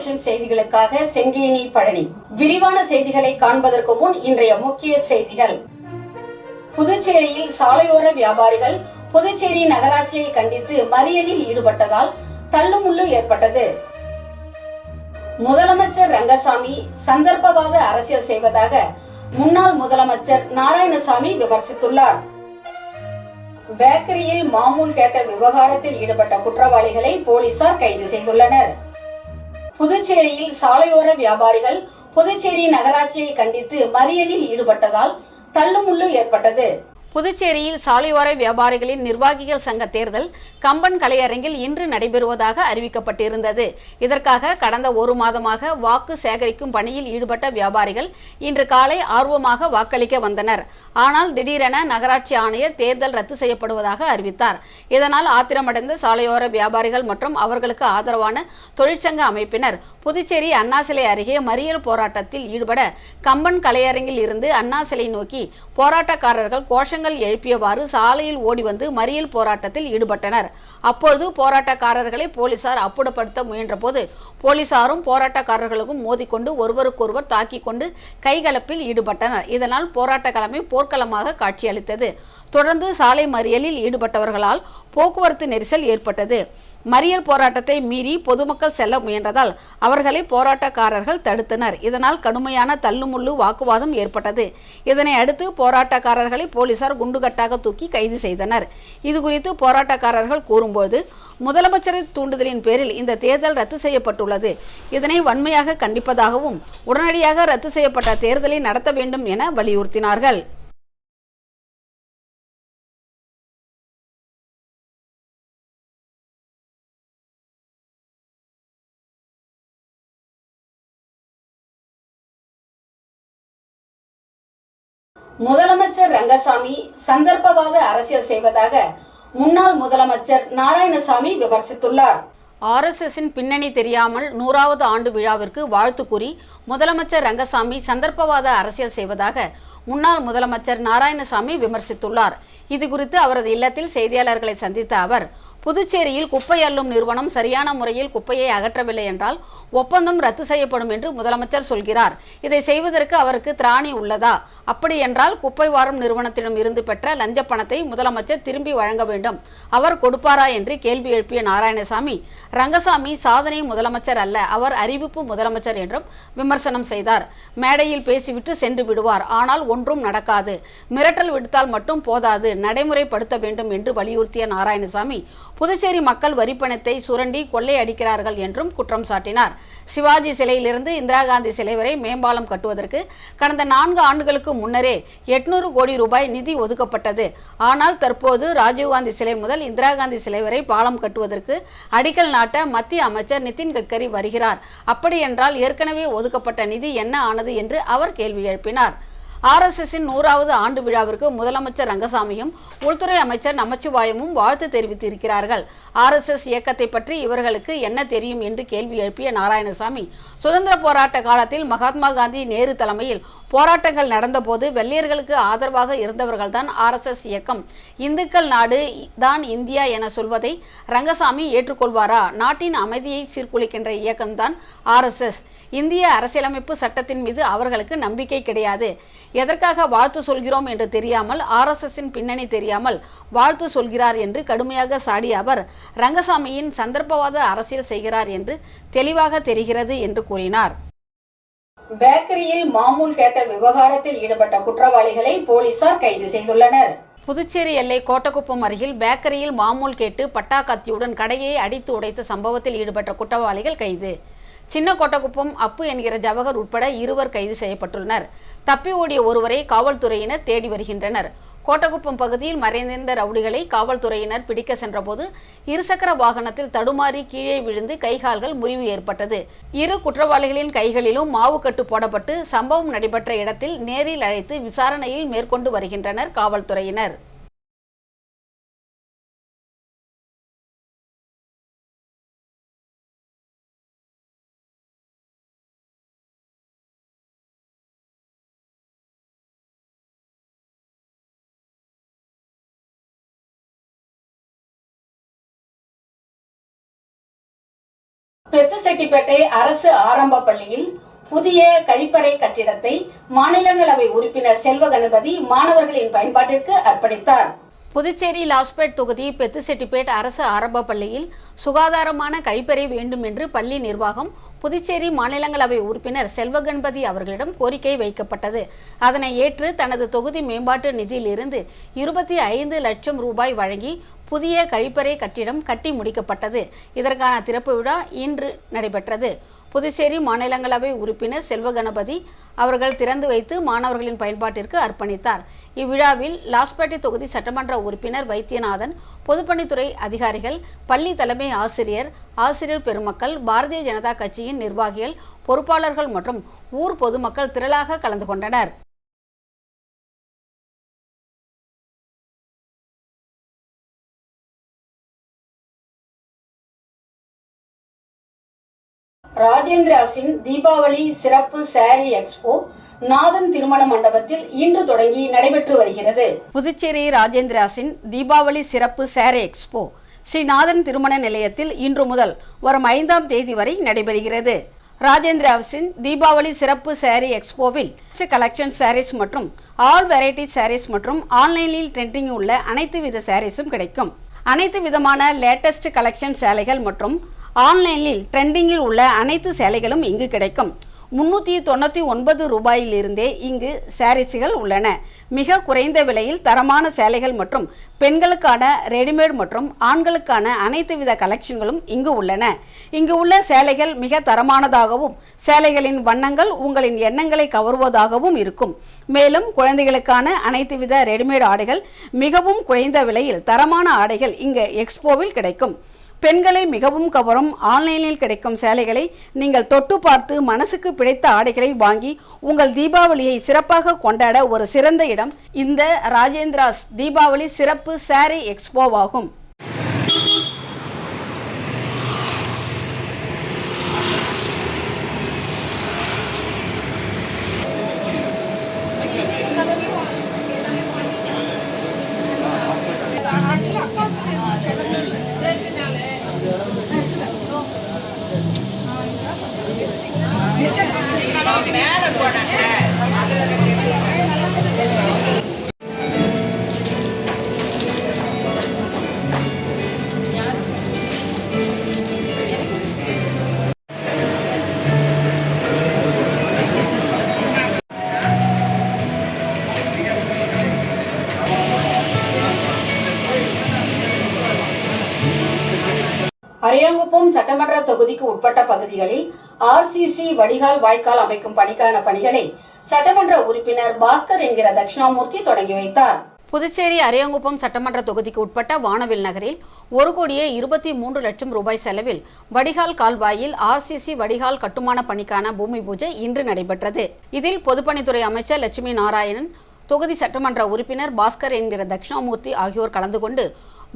தூர்தர்ஷன் செய்திகளுக்காக செங்கேனி பழனி. விரிவான செய்திகளை காண்பதற்கு முன் இன்றைய முக்கிய செய்திகள். புதுச்சேரியில் சாலையோர வியாபாரிகள் புதுச்சேரி நகராட்சியை கண்டித்து மறியலில் ஈடுபட்டதால் தள்ளுமுள்ளு ஏற்பட்டது. முதலமைச்சர் ரங்கசாமி சந்தர்ப்பவாத அரசியல் செய்வதாக முன்னாள் முதலமைச்சர் நாராயணசாமி விமர்சித்துள்ளார். பேக்கரியில் மாமூல் கேட்ட விவகாரத்தில் ஈடுபட்ட குற்றவாளிகளை போலீசார் கைது செய்துள்ளனர். புதுச்சேரியில் சாலையோர வியாபாரிகள் புதுச்சேரி நகராட்சியை கண்டித்து மறியலில் ஈடுபட்டதால் தள்ளுமுள்ளு ஏற்பட்டது. புதுச்சேரியில் சாலையோர வியாபாரிகளின் நிர்வாகிகள் சங்க தேர்தல் கம்பன் கலையரங்கில் இன்று நடைபெறுவதாக அறிவிக்கப்பட்டிருந்தது. இதற்காக கடந்த ஒரு மாதமாக வாக்கு சேகரிக்கும் பணியில் ஈடுபட்ட வியாபாரிகள் இன்று காலை ஆர்வமாக வாக்களிக்க வந்தனர். ஆனால் திடீரென நகராட்சி ஆணையர் தேர்தல் ரத்து செய்யப்படுவதாக அறிவித்தார். இதனால் ஆத்திரமடைந்த சாலையோர வியாபாரிகள் மற்றும் அவர்களுக்கு ஆதரவான தொழிற்சங்க அமைப்பினர் புதுச்சேரி அண்ணா சிலை அருகே மறியல் போராட்டத்தில் ஈடுபட கம்பன் கலையரங்கில் இருந்து அண்ணா சிலை நோக்கி போராட்டக்காரர்கள் கோஷங்கள் எழுப்பியவாறு சாலையில் ஓடி வந்து மறியல் போராட்டத்தில் ஈடுபட்டனர். அப்பொழுது போராட்டக்காரர்களை போலீசார் அப்புறப்படுத்த முயன்ற போது போலீசாரும் போராட்டக்காரர்களுக்கும் மோதிக்கொண்டு ஒருவருக்கொருவர் தாக்கிக் கொண்டு கைகலப்பில் ஈடுபட்டனர். இதனால் போராட்ட களமே போர்க்களமாக காட்சியளித்தது. தொடர்ந்து சாலை மறியலில் ஈடுபட்டவர்களால் போக்குவரத்து நெரிசல் ஏற்பட்டது. மறியல் போராட்டத்தை மீறி பொதுமக்கள் செல்ல முயன்றதால் அவர்களை போராட்டக்காரர்கள் தடுத்தனர். இதனால் கடுமையான தள்ளுமுள்ளு வாக்குவாதம் ஏற்பட்டது. இதனை அடுத்து போராட்டக்காரர்களை போலீசார் குண்டுகட்டாக தூக்கி கைது செய்தனர். இதுகுறித்து போராட்டக்காரர்கள் கூறும்போது, முதலமைச்சரின் தூண்டுதலின் பேரில் இந்த தேர்தல் ரத்து செய்யப்பட்டுள்ளது. இதனை வன்மையாக கண்டிப்பதாகவும் உடனடியாக ரத்து செய்யப்பட்ட தேர்தலை நடத்த வேண்டும் என வலியுறுத்தினார்கள். முதலமைச்சர் ரங்கசாமி சந்தர்ப்பவாத அரசியல் செய்வதாக முன்னாள் முதலமைச்சர் நாராயணசாமி விமர்சித்துள்ளார். RSSின் பின்னணி தெரியாமல் 100வது ஆண்டு விழாவிற்கு வாழ்த்து கூறி முதலமைச்சர் ரங்கசாமி சந்தர்ப்பவாத அரசியல் செய்வதாக முன்னாள் முதலமைச்சர் நாராயணசாமி விமர்சித்துள்ளார். இதுகுறித்து அவரது இல்லத்தில் செய்தியாளர்களை சந்தித்த அவர், புதுச்சேரியில் குப்பை அள்ளும் நிறுவனம் சரியான முறையில் குப்பையை அகற்றவில்லை என்றால் ஒப்பந்தம் ரத்து செய்யப்படும் என்று முதலமைச்சர் சொல்கிறார். இதை செய்வதற்கு அவருக்கு திராணி உள்ளதா? அப்படி என்றால் குப்பை வாரும் நிறுவனத்திடம் இருந்து பெற்ற லஞ்ச பணத்தை முதலமைச்சர் திரும்பி வழங்க வேண்டும். அவர் கொடுப்பாரா என்று கேள்வி எழுப்பிய நாராயணசாமி, ரங்கசாமி சாதனை முதலமைச்சர் அல்ல, அவர் அறிவிப்பு முதலமைச்சர் என்றும் விமர்சனம் செய்தார். மேடையில் பேசிவிட்டு சென்று விடுவார், ஆனால் ஒன்றும் நடக்காது. மிரட்டல் விடுத்தால் மட்டும் போதாது, நடைமுறைப்படுத்த வேண்டும் என்று வலியுறுத்திய நாராயணசாமி, புதுச்சேரி மக்கள் வரிப்பணத்தை சுரண்டி கொள்ளை அடிக்கிறார்கள் என்றும் குற்றம் சாட்டினார். சிவாஜி சிலையிலிருந்து இந்திரா காந்தி சிலை வரை மேம்பாலம் கட்டுவதற்கு கடந்த 4 ஆண்டுகளுக்கு முன்னரே 800 கோடி ரூபாய் நிதி ஒதுக்கப்பட்டது. ஆனால் தற்போது ராஜீவ்காந்தி சிலை முதல் இந்திரா காந்தி சிலை வரை பாலம் கட்டுவதற்கு அடிக்கல் நாட்ட மத்திய அமைச்சர் நிதின் கட்கரி வருகிறார். அப்படி என்றால் ஏற்கனவே ஒதுக்கப்பட்ட நிதி என்ன ஆனது என்று அவர் கேள்வி எழுப்பினார். RSSின் 100வது ஆண்டு விழாவிற்கு முதலமைச்சர் ரங்கசாமியும் உள்துறை அமைச்சர் நமச்சிவாயமும் வாழ்த்து தெரிவித்திருக்கிறார்கள். RSS இயக்கத்தை பற்றி இவர்களுக்கு என்ன தெரியும் என்று கேள்வி எழுப்பிய நாராயணசாமி, சுதந்திர போராட்ட காலத்தில் மகாத்மா காந்தி, நேரு தலைமையில் போராட்டங்கள் நடந்தபோது வெள்ளையர்களுக்கு ஆதரவாக இருந்தவர்கள்தான் RSS இயக்கம். இந்துக்கள் நாடு தான் இந்தியா என சொல்வதை ரங்கசாமி ஏற்றுக்கொள்வாரா? நாட்டின் அமைதியை சீர்குலைக்கின்ற இயக்கம்தான் RSS. இந்திய அரசியலமைப்பு சட்டத்தின் மீது அவர்களுக்கு நம்பிக்கை கிடையாது. எதற்காக வாழ்த்து சொல்கிறோம் என்று தெரியாமல், RSSின் பின்னணி தெரியாமல் வாழ்த்து சொல்கிறார் என்று கடுமையாக சாடிய அவர், ரங்கசாமியின் சந்தர்ப்பவாத அரசியல் செய்கிறார் என்று தெளிவாக தெரிகிறது என்று கூறினார். பேக்கரியில் மாமூல் கேட்ட விவகாரத்தில் ஈடுபட்ட குற்றவாளிகளை போலீசார் கைது செய்துள்ளனர். புதுச்சேரி எல்லை கோட்டக்குப்பம் அருகில் பேக்கரியில் மாமூல் கேட்டு பட்டா கத்தியுடன் கடையை அடித்து உடைத்த சம்பவத்தில் ஈடுபட்ட குற்றவாளிகள் கைது. சின்ன கோட்டக்குப்பம் அப்பு என்கிற ஜவஹர் உட்பட 2 கைது செய்யப்பட்டுள்ளனர். தப்பி ஓடிய ஒருவரை காவல்துறையினர் தேடி வருகின்றனர். கோட்டக்குப்பம் பகுதியில் மறைந்திருந்த ரவுடிகளை காவல்துறையினர் பிடிக்க சென்றபோது இருசக்கர வாகனத்தில் தடுமாறி கீழே விழுந்து கைகால்கள் முறிவு ஏற்பட்டது. 2 குற்றவாளிகளின் கைகளிலும் மாவுக்கட்டு போடப்பட்டு சம்பவம் நடைபெற்ற இடத்தில் நேரில் அழைத்து விசாரணையில் மேற்கொண்டு வருகின்றனர் காவல்துறையினர். பெத்துசெட்டிப்பேட்டை அரசு ஆரம்ப பள்ளியில் புதிய கழிப்பறை கட்டிடத்தை மாநிலங்களவை உறுப்பினர் செல்வ கணபதி மாணவர்களின் பயன்பாட்டிற்கு அர்ப்பணித்தார். புதுச்சேரி லாஸ்பேட் தொகுதி பெத்துசெட்டிப்பேட் அரசு ஆரம்ப பள்ளியில் சுகாதாரமான கழிப்பறை வேண்டும் என்று பள்ளி நிர்வாகம் புதுச்சேரி மாநிலங்களவை உறுப்பினர் செல்வ கணபதி அவர்களிடம் கோரிக்கை வைக்கப்பட்டது. அதனை ஏற்று தனது தொகுதி மேம்பாட்டு நிதியிலிருந்து 25 லட்சம் ரூபாய் வழங்கி புதிய கழிப்பறை கட்டிடம் கட்டி முடிக்கப்பட்டது. இதற்கான திறப்பு விழா இன்று நடைபெற்றது. புதுச்சேரி மாநிலங்களவை உறுப்பினர் செல்வ கணபதி அவர்கள் திறந்து வைத்து மாணவர்களின் பயன்பாட்டிற்கு அர்ப்பணித்தார். இவ்விழாவில் லாஸ்பேட்டை தொகுதி சட்டமன்ற உறுப்பினர் வைத்தியநாதன், பொதுப்பணித்துறை அதிகாரிகள், பள்ளி தலைமை ஆசிரியர், ஆசிரியர் பெருமக்கள், பாரதிய ஜனதா கட்சியின் நிர்வாகிகள், பொறுப்பாளர்கள் மற்றும் ஊர் பொதுமக்கள் திரளாக கலந்து கொண்டனர். ராஜேந்திராஸின் தீபாவளி சிறப்பு சாரி எக்ஸ்போ நாதன் திருமண மண்டபத்தில் இன்று தொடங்கி நடைபெற்று வருகிறது. புதுச்சேரி ராஜேந்திராஸின் தீபாவளி சிறப்பு சாரி எக்ஸ்போ ஸ்ரீ நாதன் திருமண நிலையத்தில் இன்று முதல் வரும் 5ஆம் தேதி வரை நடைபெறுகிறது. ராஜேந்திராஸின் தீபாவளி சிறப்பு சாரி எக்ஸ்போவில் கலெக்ஷன் சாரீஸ் மற்றும் ஆல் வெரைட்டி சாரீஸ் மற்றும் ஆன்லைனில் ட்ரெண்டிங் உள்ள அனைத்து வித சாரீஸும் கிடைக்கும். அனைத்து விதமான லேட்டஸ்ட் கலெக்ஷன் சேலைகள் மற்றும் ஆன்லைனில் ட்ரெண்டிங்கில் உள்ள அனைத்து சேலைகளும் இங்கு கிடைக்கும். 399 ரூபாயிலிருந்தே இங்கு சாரீஸ்கள் உள்ளன. மிக குறைந்த விலையில் தரமான சேலைகள் மற்றும் பெண்களுக்கான ரெடிமேட் மற்றும் ஆண்களுக்கான அனைத்து வித கலெக்ஷன்களும் இங்கு உள்ளன. இங்கு உள்ள சேலைகள் மிக தரமானதாகவும் சேலைகளின் வண்ணங்கள் உங்களின் எண்ணங்களை கவருவதாகவும் இருக்கும். மேலும் குழந்தைகளுக்கான அனைத்து வித ரெடிமேட் ஆடைகள் மிகவும் குறைந்த விலையில் தரமான ஆடைகள் இங்கு எக்ஸ்போவில் கிடைக்கும். பெண்களை மிகவும் கவரும் ஆன்லைனில் கிடைக்கும் சேலைகளை நீங்கள் தொட்டு பார்த்து மனசுக்கு பிடித்த ஆடைகளை வாங்கி உங்கள் தீபாவளியை சிறப்பாக கொண்டாட ஒரு சிறந்த இடம் இந்த ராஜேந்திராஸ் தீபாவளி சிறப்பு சாரி எக்ஸ்போவாகும். அரியாங்குப்பம் சட்டமன்ற தொகுதிக்கு உட்பட்ட பகுதிகளில் RCC வடிகால் வாய்க்கால் அமைக்கும் பணிக்கான பணிகளை சட்டமன்ற உறுப்பினர் பாஸ்கர் என்கிற தட்சிணாமூர்த்தி தொடங்கி வைத்தார். புதுச்சேரி அரியாங்குப்பம் சட்டமன்ற தொகுதிக்கு உட்பட்ட வானவில் நகரில் 1,23 லட்சம் ரூபாய் செலவில் வடிகால் கால்வாயில் RCC வடிகால் கட்டுமான பணிக்கான பூமி பூஜை இன்று நடைபெற்றது. இதில் பொதுப்பணித்துறை அமைச்சர் லட்சுமி நாராயணன், தொகுதி சட்டமன்ற உறுப்பினர் பாஸ்கர் என்கிற தட்சிணாமூர்த்தி ஆகியோர் கலந்து கொண்டு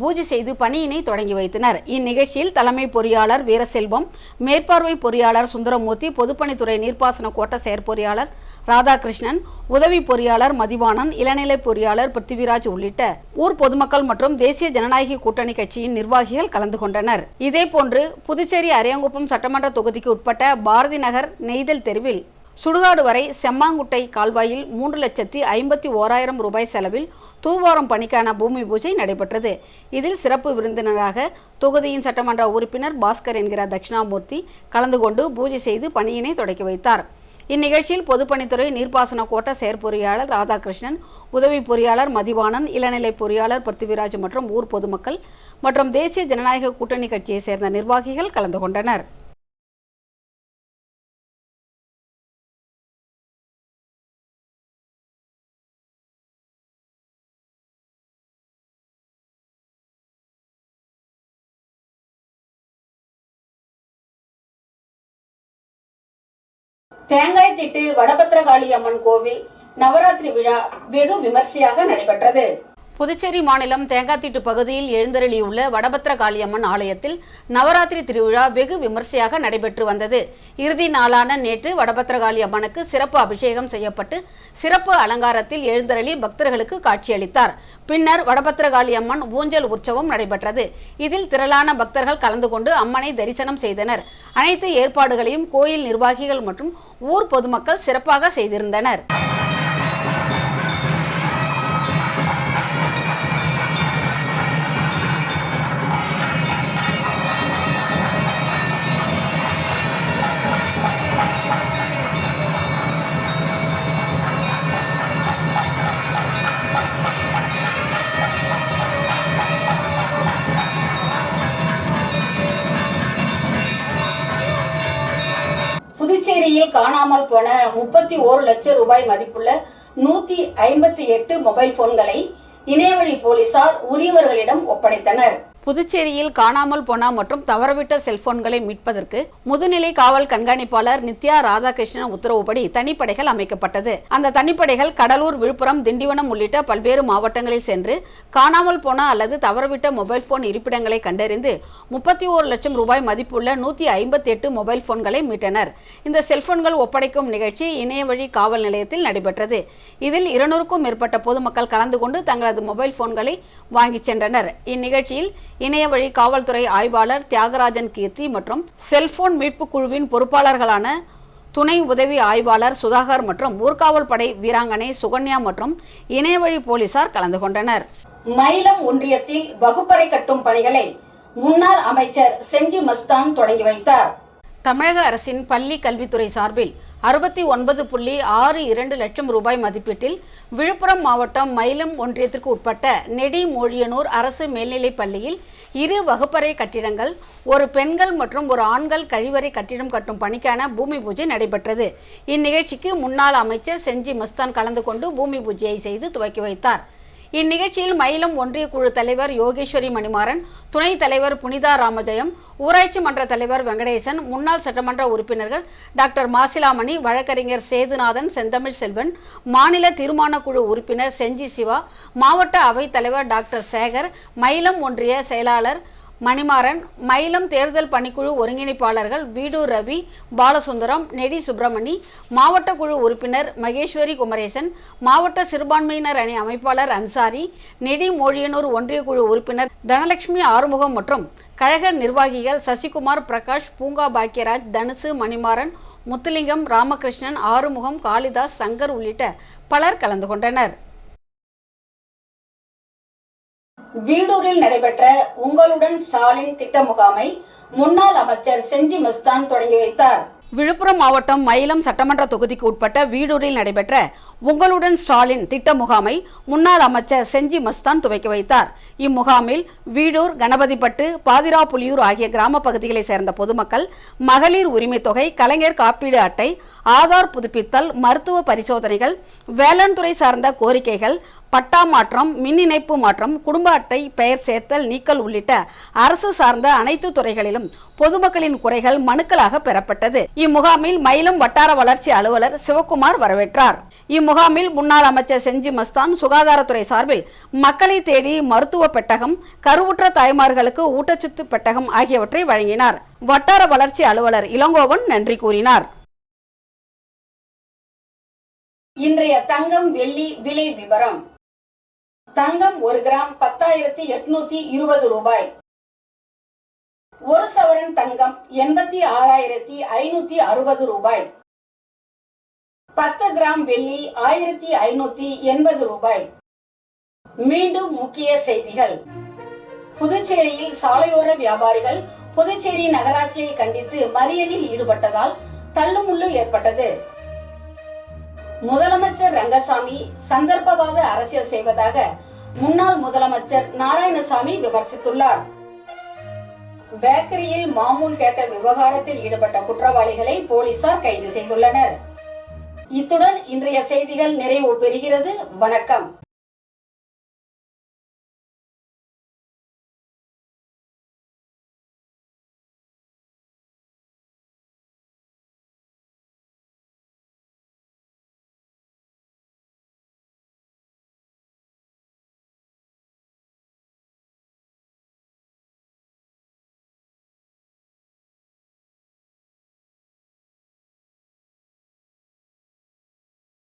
பூஜை செய்து பணியினை தொடங்கி வைத்தனர். இந்நிகழ்ச்சியில் தலைமை பொறியாளர் வீரசெல்வம், மேற்பார்வை பொறியாளர் சுந்தரமூர்த்தி, பொதுப்பணித்துறை நீர்ப்பாசன கோட்ட செயற்பொறியாளர் ராதாகிருஷ்ணன், உதவி பொறியாளர் மதிவாணன், இளநிலை பொறியாளர் பிருத்திவிராஜ் உள்ளிட்ட ஊர் பொதுமக்கள் மற்றும் தேசிய ஜனநாயக கூட்டணி கட்சியின் நிர்வாகிகள் கலந்து கொண்டனர். இதேபோன்று புதுச்சேரி அரியாங்குப்பம் சட்டமன்ற தொகுதிக்கு உட்பட்ட பாரதி நகர் நெய்தல் தெருவில் சுடுகாடு வரை செம்மாங்குட்டை கால்வாயில் 3,51,000 ரூபாய் செலவில் தூர்வாரும் பணிக்கான பூமி பூஜை நடைபெற்றது. இதில் சிறப்பு விருந்தினராக தொகுதியின் சட்டமன்ற உறுப்பினர் பாஸ்கர் என்கிற தட்சிணாமூர்த்தி கலந்து கொண்டு பூஜை செய்து பணியினை தொடக்கி வைத்தார். இந்நிகழ்ச்சியில் பொதுப்பணித்துறை நீர்ப்பாசன கோட்ட செயற்பொறியாளர் ராதாகிருஷ்ணன், உதவி பொறியாளர் மதிவாணன், இளநிலை பொறியாளர் பிருத்திவிராஜ் மற்றும் ஊர் பொதுமக்கள் மற்றும் தேசிய ஜனநாயக கூட்டணி கட்சியை சேர்ந்த நிர்வாகிகள் கலந்து கொண்டனர். தேங்காய் திட்டு வடபத்திரகாளி அம்மன் கோவில் நவராத்திரி விழா வெகு விமர்சையாக நடைபெற்றது. புதுச்சேரி மாநிலம் தேங்காத்திட்டு பகுதியில் எழுந்தருளியுள்ள வடபத்திரகாளியம்மன் ஆலயத்தில் நவராத்திரி திருவிழா வெகு விமர்சையாக நடைபெற்று வந்தது. இறுதி நாளான நேற்று வடபத்திரகாளியம்மனுக்கு சிறப்பு அபிஷேகம் செய்யப்பட்டு சிறப்பு அலங்காரத்தில் எழுந்தருளி பக்தர்களுக்கு காட்சியளித்தார். பின்னர் வடபத்திரகாளியம்மன் ஊஞ்சல் உற்சவம் நடைபெற்றது. இதில் திரளான பக்தர்கள் கலந்து கொண்டு அம்மனை தரிசனம் செய்தனர். அனைத்து ஏற்பாடுகளையும் கோயில் நிர்வாகிகள் மற்றும் ஊர் பொதுமக்கள் சிறப்பாக செய்திருந்தனர். புதுச்சேரியில் காணாமல் போன 31 லட்சம் ரூபாய் மதிப்புள்ள 158 மொபைல் போன்களை இணையவழி போலீசார் உரியவர்களிடம் ஒப்படைத்தனர். புதுச்சேரியில் காணாமல் போன மற்றும் தவறவிட்ட செல்போன்களை மீட்பதற்கு முதுநிலை காவல் கண்காணிப்பாளர் நித்யா ராதாகிருஷ்ணன் உத்தரவுப்படி தனிப்படைகள் அமைக்கப்பட்டது. அந்த தனிப்படைகள் கடலூர், விழுப்புரம், திண்டிவனம் உள்ளிட்ட பல்வேறு மாவட்டங்களில் சென்று காணாமல் போன அல்லது தவறவிட்ட மொபைல் போன் இருப்பிடங்களை கண்டறிந்து 31 லட்சம் ரூபாய் மதிப்புள்ள 158 மொபைல் போன்களை மீட்டனர். இந்த செல்போன்கள் ஒப்படைக்கும் நிகழ்ச்சி இணையவழி காவல் நிலையத்தில் நடைபெற்றது. இதில் 200க்கும் மேற்பட்ட பொதுமக்கள் கலந்து கொண்டு தங்களது மொபைல் போன்களை வாங்கி சென்றனர். இந்நிகழ்ச்சியில் இணையவழி காவல்துறை ஆய்வாளர் தியாகராஜன் கீர்த்தி மற்றும் செல்போன் மீட்பு குழுவின் பொறுப்பாளர்களான துணை உதவி ஆய்வாளர் சுதாகர் மற்றும் ஊர்காவல் படை வீராங்கனை சுகன்யா மற்றும் இணையவழி போலீசார் கலந்து கொண்டனர். மயிலம் ஒன்றியத்தில் வகுப்பறை கட்டும் பணிகளை முன்னாள் அமைச்சர் செஞ்சி மஸ்தான் தொடங்கி வைத்தார். தமிழக அரசின் பள்ளி கல்வித்துறை சார்பில் 69.62 லட்சம் ரூபாய் மதிப்பீட்டில் விழுப்புரம் மாவட்டம் மயிலம் ஒன்றியத்திற்கு உட்பட்ட நெடி மோழியனூர் அரசு மேல்நிலைப் பள்ளியில் 2 வகுப்பறை கட்டிடங்கள், ஒரு பெண்கள் மற்றும் ஒரு ஆண்கள் கழிவறை கட்டிடம் கட்டும் பணிக்கான பூமி பூஜை நடைபெற்றது. இந்நிகழ்ச்சிக்கு முன்னாள் அமைச்சர் செஞ்சி மஸ்தான் கலந்து கொண்டு பூமி பூஜையை செய்து துவக்கி வைத்தார். இந்நிகழ்ச்சியில் மயிலம் ஒன்றிய குழு தலைவர் யோகேஸ்வரி மணிமாறன், துணைத் தலைவர் புனிதா ராமஜெயம், ஊராட்சி மன்ற தலைவர் வெங்கடேசன், முன்னாள் சட்டமன்ற உறுப்பினர்கள் டாக்டர் மாசிலாமணி, வழக்கறிஞர் சேதுநாதன், செந்தமிழ் செல்வன், மாநில தீர்மான குழு உறுப்பினர் செஞ்சி சிவா, மாவட்ட அவைத் தலைவர் டாக்டர் சேகர், மயிலம் ஒன்றிய செயலாளர் மணிமாறன், மயிலம் தேர்தல் பணிக்குழு ஒருங்கிணைப்பாளர்கள் வீடூர் ரவி, பாலசுந்தரம், நெடி சுப்பிரமணி, மாவட்ட குழு உறுப்பினர் மகேஸ்வரி குமரேசன், மாவட்ட சிறுபான்மையினர் அணி அமைப்பாளர் அன்சாரி, நெடி மோழியனூர் ஒன்றிய குழு உறுப்பினர் தனலட்சுமி ஆறுமுகம் மற்றும் கழக நிர்வாகிகள் சசிகுமார், பிரகாஷ், பூங்கா பாக்கியராஜ், தனுசு, மணிமாறன், முத்துலிங்கம், ராமகிருஷ்ணன், ஆறுமுகம், காளிதாஸ், சங்கர் உள்ளிட்ட பலர் கலந்து கொண்டனர். வீடூரில் நடைபெற்ற உங்களுடன் ஸ்டாலின் திட்ட முகாமை முன்னாள் அமைச்சர் செஞ்சி மஸ்தான் தொடங்கி வைத்தார். விழுப்புரம் மாவட்டம் மயிலம் சட்டமன்ற தொகுதிக்கு உட்பட்ட வீடூரில் நடைபெற்ற உங்களுடன் ஸ்டாலின் திட்ட முகாமை முன்னாள் அமைச்சர் செஞ்சி மஸ்தான் துவக்கி வைத்தார். இம்முகாமில் வீடூர், கணபதிப்பட்டு, பாதிராப்புலியூர் ஆகிய கிராம பகுதிகளை சேர்ந்த பொதுமக்கள் மகளிர் உரிமை தொகை, கலைஞர் காப்பீடு அட்டை, ஆதார் புதுப்பித்தல், மருத்துவ பரிசோதனைகள், வேளாண் துறை சார்ந்த கோரிக்கைகள், பட்டா மாற்றம், மின் இணைப்பு மாற்றம், குடும்ப அட்டை, பெயர் சேர்த்தல், நீக்கல் உள்ளிட்ட அரசு சார்ந்த அனைத்து துறைகளிலும் பொதுமக்களின் குறைகள் மனுக்களாக பெறப்பட்டது. இம்முகாமில் மயிலம் வட்டார வளர்ச்சி அலுவலர் சிவக்குமார் வரவேற்றார். இம்முகாமில் முன்னாள் அமைச்சர் செஞ்சி மஸ்தான் சுகாதாரத்துறை சார்பில் மக்களை தேடி மருத்துவ பெட்டகம், கருவுற்ற தாய்மார்களுக்கு ஊட்டச்சத்து பெட்டகம் ஆகியவற்றை வழங்கினார். வட்டார வளர்ச்சி அலுவலர் இளங்கோவன் நன்றி கூறினார். இன்றைய தங்கம், வெள்ளி விலை விவரம். தங்கம் 1 கிராம் 10,820 ரூபாய். 1 சவரன் தங்கம் 86,560 ரூபாய். 10 கிராம் வெள்ளி 1,580 ரூபாய். மீண்டும் முக்கிய செய்திகள். புதுச்சேரியில் சாலையோர வியாபாரிகள் புதுச்சேரி நகராட்சியை கண்டித்து மறியலில் ஈடுபட்டதால் தள்ளுமுள்ளு ஏற்பட்டது. முதலமைச்சர் ரங்கசாமி சந்தர்ப்பவாத அரசியல் செய்வதாக முன்னாள் முதலமைச்சர் நாராயணசாமி விமர்சித்துள்ளார். பேக்கரியில் மாமூல் கேட்ட விவகாரத்தில் ஈடுபட்ட குற்றவாளிகளை போலீசார் கைது செய்துள்ளனர். இத்துடன் இன்றைய செய்திகள் நிறைவு பெறுகிறது. வணக்கம்.